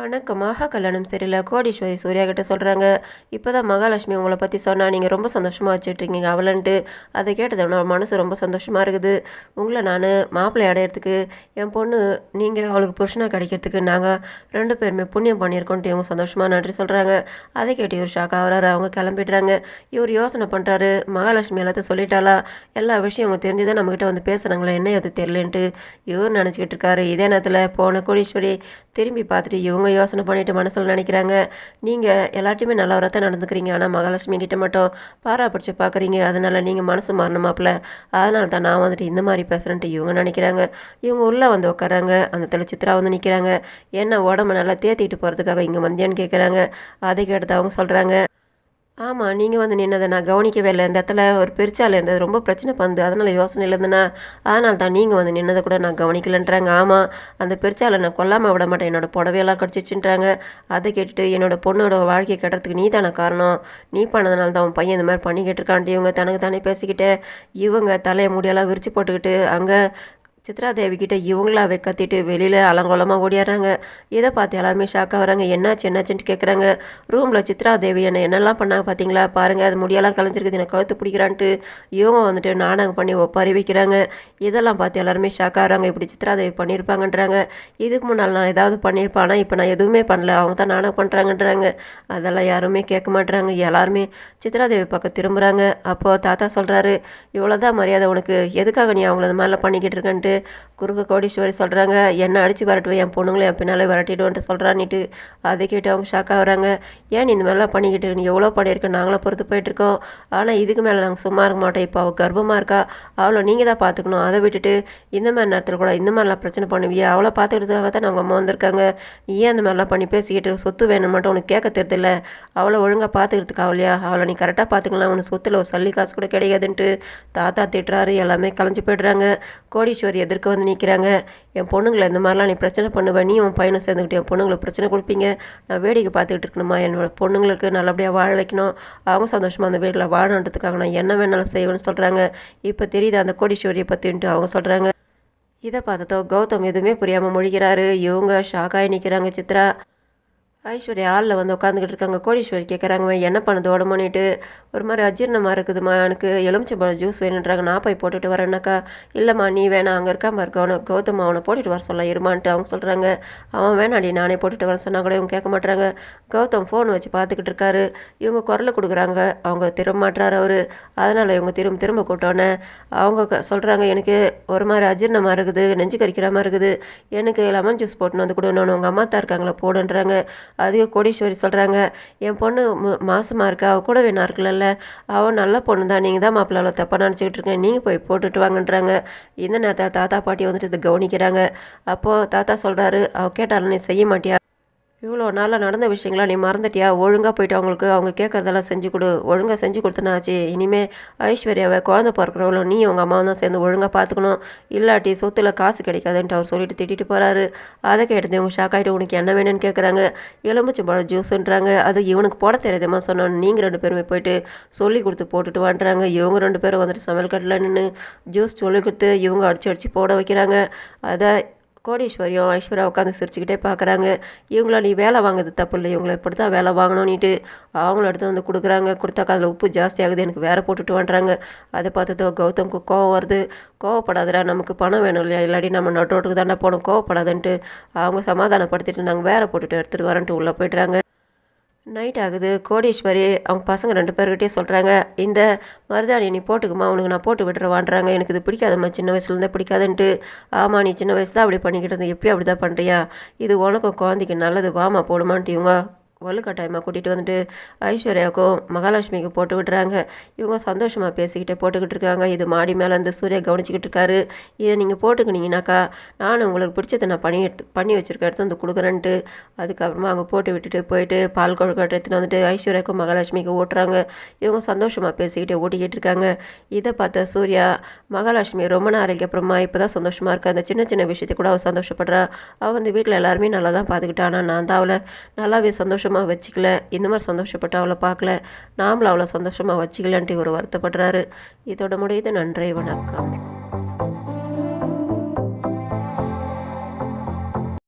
வணக்கமாக கல்யாணம் சரியில்லை கோடீஸ்வரி சூர்யா கிட்ட சொல்கிறாங்க. இப்போ தான் மகாலட்சுமி உங்களை பற்றி சொன்னால் நீங்கள் ரொம்ப சந்தோஷமாக வச்சுட்ருக்கீங்க அவளன்ட்டு. அதை கேட்டது என்னோட மனசு ரொம்ப சந்தோஷமாக இருக்குது. உங்களை நான் மாப்பிள்ளை அடையிறதுக்கு என் பொண்ணு நீங்கள் அவளுக்கு புருஷனாக கிடைக்கிறதுக்கு நாங்கள் 2 பேருமே புண்ணியம் பண்ணியிருக்கோன்ட்டு இவங்க சந்தோஷமாக நன்றி சொல்கிறாங்க. அதை கேட்டு இவர் ஷாக் ஆகிறாரு. அவங்க கிளம்பிடுறாங்க. இவர் யோசனை பண்ணுறாரு, மகாலட்சுமி எல்லாத்தையும் சொல்லிட்டாளா, எல்லா விஷயம் அவங்க தெரிஞ்சுதான் நம்மக்கிட்ட வந்து பேசுகிறாங்களே, என்ன அது தெரியலன்ட்டு இவர் நினச்சிக்கிட்டு இருக்காரு. இதே நேரத்தில் போன கோடீஸ்வரி திரும்பி பார்த்துட்டு இவங்க யோசனை பண்ணிட்டு மனசில் நினைக்கிறாங்க, நீங்கள் எல்லாத்தையுமே நல்லவராக நடந்துக்கிறீங்க, ஆனால் மகாலட்சுமி கிட்ட மட்டும் பாராப்பிடிச்சு பார்க்குறீங்க, அதனால் நீங்கள் மனசு மாறணுமாப்பில், அதனால தான் நான் வந்துட்டு இந்த மாதிரி பேசுகிறேன்ட்டு இவங்க நினைக்கிறாங்க. இவங்க உள்ளே வந்து உட்காராங்க. அந்த தலை சித்ரா வந்து நிற்கிறாங்க. என்ன உடம்பு நல்லா தேத்திட்டு போகிறதுக்காக இங்கே வந்தியான்னு கேட்குறாங்க. அதை கேட்டது அவங்க சொல்கிறாங்க, ஆமாம், நீங்கள் வந்து நின்னதை நான் கவனிக்கவே இல்லை. இந்த இடத்துல ஒரு பெருச்சால் இருந்தது, ரொம்ப பிரச்சனை பண்ணுது, அதனால் யோசனை இல்லைதுண்ணா, அதனால தான் நீங்கள் வந்து நின்னதை கூட நான் கவனிக்கலன்றாங்க. ஆமாம், அந்த பெருச்சாலை நான் கொல்லாமல் விட மாட்டேன், என்னோடய புடவையெல்லாம் கடிச்சிச்சுன்றாங்க. அதை கேட்டுட்டு என்னோட பொண்ணோட வாழ்க்கையை கட்டுறதுக்கு நீ தானே காரணம், நீ பண்ணதுனால தான் அவன் பையன் இந்த மாதிரி பண்ணிக்கிட்டு இருக்கான்ட்டு இவங்க தனக்கு தானே பேசிக்கிட்டு இவங்க தலையை முடியெல்லாம் விரித்து போட்டுக்கிட்டு அங்கே சித்ரா தேவி கிட்ட இவங்களாவே கத்திட்டு வெளியில் அலங்கோலமாக ஓடிடுறாங்க. இதை பார்த்து எல்லாருமே ஷாக்காக வராங்க. என்னாச்சுன்ட்டு கேட்குறாங்க. ரூமில் சித்ரா தேவி என்னெல்லாம் பண்ணாங்க பார்த்தீங்களா, பாருங்கள், அது முடியெல்லாம் கலைஞ்சிருக்குது, எனக்கு கழுத்து பிடிக்கிறான்ட்டு இவங்க வந்துட்டு நாடகம் பண்ணி ஒப்பாரி வைக்கிறாங்க. இதெல்லாம் பார்த்து எல்லாருமே ஷாக்காக வராங்க. இப்படி சித்ரா தேவி பண்ணியிருப்பாங்கன்றாங்க. இதுக்கு முன்னால் நான் ஏதாவது பண்ணியிருப்பானா, இப்போ நான் எதுவுமே பண்ணல, அவங்க தான் நாடகம் பண்ணுறாங்கன்றாங்க. அதெல்லாம் யாருமே கேட்க மாட்டுறாங்க. எல்லாருமே சித்ரா தேவி பக்கம் திரும்புகிறாங்க. அப்போது தாத்தா சொல்கிறாரு, இவ்வளோதான் மரியாதை உனக்கு, எதுக்காக நீ அவங்கள இந்த மாதிரிலாம் பண்ணிக்கிட்டு இருக்கன்ட்டு குறுக்கு கோடீஸ்வரி சொல்கிறாங்க. என்ன அடித்து விரட்டுவேன், என் பொண்ணுங்களை என் பின்னாலே விரட்டிடுவேன்ட்டு சொல்கிறான்னுட்டு. அதை கேட்டு அவங்க ஷாக்காக வராங்க. ஏன் நீ இந்த மாதிரிலாம் பண்ணிக்கிட்டு நீ எவ்வளோ பண்ணியிருக்க, நாங்களாம் பொறுத்து போயிட்டுருக்கோம், ஆனால் இதுக்கு மேலே நாங்கள் சும்மா இருக்க மாட்டோம், இப்போ அவள் கர்ப்பமாக இருக்கா, அவளை நீங்கள் தான் பார்த்துக்கணும், அதை விட்டுட்டு இந்த மாதிரி நேரத்தில் கூட இந்த மாதிரிலாம் பிரச்சனை பண்ணுவியா, அவளை பார்த்துக்கிறதுக்காக தான் அவங்க அம்மா வந்திருக்காங்க, நீ ஏன் இந்த மாதிரிலாம் பண்ணி பேசிக்கிட்டு, சொத்து வேணும் மட்டும் உனக்கு கேட்க தெரிதில்ல, அவளை ஒழுங்காக பார்த்துக்கிறதுக்கு ஆகலையா, அவளை நீ கரெக்டாக பார்த்துக்கலாம், உனக்கு சொத்தில் ஒரு சல்லி காசு கூட கிடைக்காதுன்ட்டு தாத்தா திட்டுறாரு. எல்லாமே கலைஞ்சு போய்ட்றாங்க. கோடீஸ்வரி எதிர்க்க வந்து நிற்கிறாங்க. என் பொண்ணுங்களை இந்த மாதிரிலாம் நீ பிரச்சனை பண்ணுவேன், நீ உன் பையனை சேர்ந்துக்கிட்டு என் பொண்ணுங்களுக்கு பிரச்சனை கொடுப்பீங்க, நான் வேடிக்கை பார்த்துக்கிட்டு இருக்கணுமா, என்னோட பொண்ணுங்களுக்கு நல்லபடியாக வாழ வைக்கணும், அவங்க சந்தோஷமாக அந்த வீட்டில் வாழணுன்றதுக்காக நான் என்ன வேணாலும் செய்வேன்னு சொல்கிறாங்க. இப்போ தெரியுது அந்த கோடீஸ்வரியை பற்றின்ட்டு அவங்க சொல்கிறாங்க. இதை பார்த்ததோ கௌதம் எதுவுமே புரியாமல் முழிக்கிறாரு. இவங்க ஷாக்காகி நிற்கிறாங்க. சித்ரா ஐஸ்வர்யா ஹாலில் வந்து உட்காந்துக்கிட்டு இருக்காங்க. கோடீஸ்வரி கேட்குறாங்க, என்ன பண்ணுது உடம்புனிட்டு, ஒரு மாதிரி அஜீர்ணமாக இருக்குதுமா, எனக்கு எலுமிச்சம்பழம் ஜூஸ் வேணுன்றாங்க, நான் போய் போட்டுட்டு வரேன்னாக்கா, இல்லைம்மா நீ வேணா, அங்கே இருக்காம இருக்க கௌதம் அவனை போட்டுட்டு வர சொல்ல இருமான்ட்டு அவங்க சொல்கிறாங்க. அவன் வேணாடி நானே போட்டுட்டு வரேன் சொன்னால் கூட இவங்க கேட்க மாட்டுறாங்க. கௌதம் ஃபோன் வச்சு பார்த்துக்கிட்டு இருக்காரு. இவங்க குரலை கொடுக்குறாங்க, அவங்க திரும்ப மாட்டுறாரு அவர். அதனால் இவங்க திரும்ப கூட்டோன்னே அவங்க சொல்கிறாங்க, எனக்கு ஒரு மாதிரி அஜீர்ணமாக இருக்குது, நெஞ்சு கறிக்கிற மாதிரி இருக்குது, எனக்கு லெமன் ஜூஸ் போட்டுன்னு வந்து கொடுன்னு உங்கள் அம்மா தான் இருக்காங்களா போடுன்றாங்க. அதுக்கு கோடீஸ்வரி சொல்கிறாங்க, என் பொண்ணு மாசமாக இருக்கா, அவள் கூட வேணா இருக்கலல்ல, அவள் நல்ல பொண்ணு தான், நீங்கள் தான் மாப்பிள்ளை அவளை தப்பாக நினச்சிக்கிட்டு இருக்கேன், நீங்கள் போய் போட்டுட்டு வாங்கன்றாங்க. இந்த நேரத்தில் தாத்தா பாட்டி வந்துட்டு இதை கவனிக்கிறாங்க. அப்போது தாத்தா சொல்கிறாரு, அவள் கேட்டாலும் நீ செய்ய மாட்டியா, இவ்வளோ நாளாக நடந்த விஷயங்களாம் நீ மறந்துட்டியா, ஒழுங்காக போய்ட்டு அவங்களுக்கு அவங்க கேட்கறதெல்லாம் செஞ்சு கொடு, ஒழுங்காக செஞ்சு கொடுத்தனாச்சு, இனிமேல் ஐஸ்வர்யாவை குழந்தை பிறக்கிறவங்களும் நீ உங்கள் அம்மாவும் தான் சேர்ந்து ஒழுங்காக பார்த்துக்கணும், இல்லாட்டி சொத்தில் காசு கிடைக்காதுன்ட்டு அவர் சொல்லிட்டு திட்டிட்டு போகிறாரு. அதை கேட்டது இவங்க ஷாக் ஆகிட்டு உனக்கு என்ன வேணும்னு கேட்குறாங்க. எலுமிச்சம்பழம் ஜூஸுன்றாங்க. அது இவனுக்கு போட தெரியாதம்மா சொன்னோன்னு நீங்கள் 2 பேருமே போயிட்டு சொல்லி கொடுத்து போட்டுட்டு வாண்டுறாங்க. இவங்க 2 பேரும் வந்துட்டு சமையல் கட்டில் நின்று ஜூஸ் சொல்லி கொடுத்து இவங்க அடித்து போட வைக்கிறாங்க. அதை கோடீஸ்வரியும் ஐஸ்வர்யா உட்காந்து சிரிச்சுக்கிட்டே பார்க்குறாங்க. இவங்கள நீ வேலை வாங்குறது தப்பு இல்லை, இவங்களை இப்படி தான் வேலை வாங்கணும்னுட்டு அவங்கள எடுத்து வந்து கொடுக்குறாங்க. கொடுத்தாக்கா அதில் உப்பு ஜாஸ்தி ஆகுது, எனக்கு வேறு போட்டுட்டு வந்துறாங்க. அதை பார்த்துட்டு கௌதம்க்கு கோவம் வருது. கோவப்படாதடா, நமக்கு பணம் வேணும் இல்லையா, இல்லாட்டி நம்ம நட்டோட்டுக்கு தானே போகணும், கோவப்படாதுன்ட்டு அவங்க சமாதானப்படுத்திட்டு நாங்கள் வேறு போட்டுட்டு எடுத்துகிட்டு வரேன்ட்டு உள்ளே போய்ட்றாங்க. நைட் ஆகுது. கோடீஸ்வரி அவங்க பசங்க 2 பேர்கிட்டே சொல்கிறாங்க, இந்த மருதாணி நீ போட்டுக்குமா, உனக்கு நான் போட்டு விட்டுறவான்றாங்க. எனக்கு இது பிடிக்காதம்மா, சின்ன வயசுலேருந்தே பிடிக்காதுன்ட்டு. ஆமாம், நீ சின்ன வயசு தான் அப்படி பண்ணிக்கிட்டு இருந்த, எப்பயும் அப்படி தான் பண்ணுறியா, இது உனக்கும் குழந்தைக்கு நல்லது, வாமா போடுமான்ட்டு இவங்க வலுக்கட்டாயமாக கூட்டிகிட்டு வந்துட்டு ஐஸ்வர்யாவுக்கும் மகாலட்சுமிக்கு போட்டு விட்டுறாங்க. இவங்க சந்தோஷமாக பேசிக்கிட்டே போட்டுக்கிட்டு இருக்காங்க. இது மாடி மேலே இருந்து சூர்யா கவனிச்சிக்கிட்டு இருக்காரு. இதை நீங்கள் போட்டுக்கினீங்கனாக்கா நானும் உங்களுக்கு பிடிச்சதை நான் பண்ணி வச்சுருக்க எடுத்து வந்து கொடுக்குறேன்ட்டு அதுக்கப்புறமா அவங்க போட்டு விட்டுட்டு போயிட்டு பால் கொழுக்கட்டை எடுத்துகிட்டு வந்துட்டு ஐஸ்வர்யாவுக்கும் மகாலட்சுமிக்கு ஓட்டுறாங்க. இவங்க சந்தோஷமாக பேசிக்கிட்டே ஓட்டிக்கிட்டு இருக்காங்க. இதை பார்த்த சூர்யா மகாலட்சுமி ரொம்ப நாளைக்கு அப்புறமா இப்போ தான் சந்தோஷமாக இருக்கா. அந்த சின்ன சின்ன விஷயத்தை கூட அவள் சந்தோஷப்படுறா. அவள் வந்து வீட்டில் எல்லாருமே நல்லா தான் பார்த்துக்கிட்டா, ஆனால் நான் தான் அவளை நல்லாவே வச்சுக்கல, இந்த மாதிரி சந்தோஷப்பட்டு அவளை பார்க்கல, நாமளும் அவளை சந்தோஷமாக வச்சுக்கலன்ட்டு ஒரு வருத்தப்படுறாரு. இதோட முடியுது. நன்றி, வணக்கம்.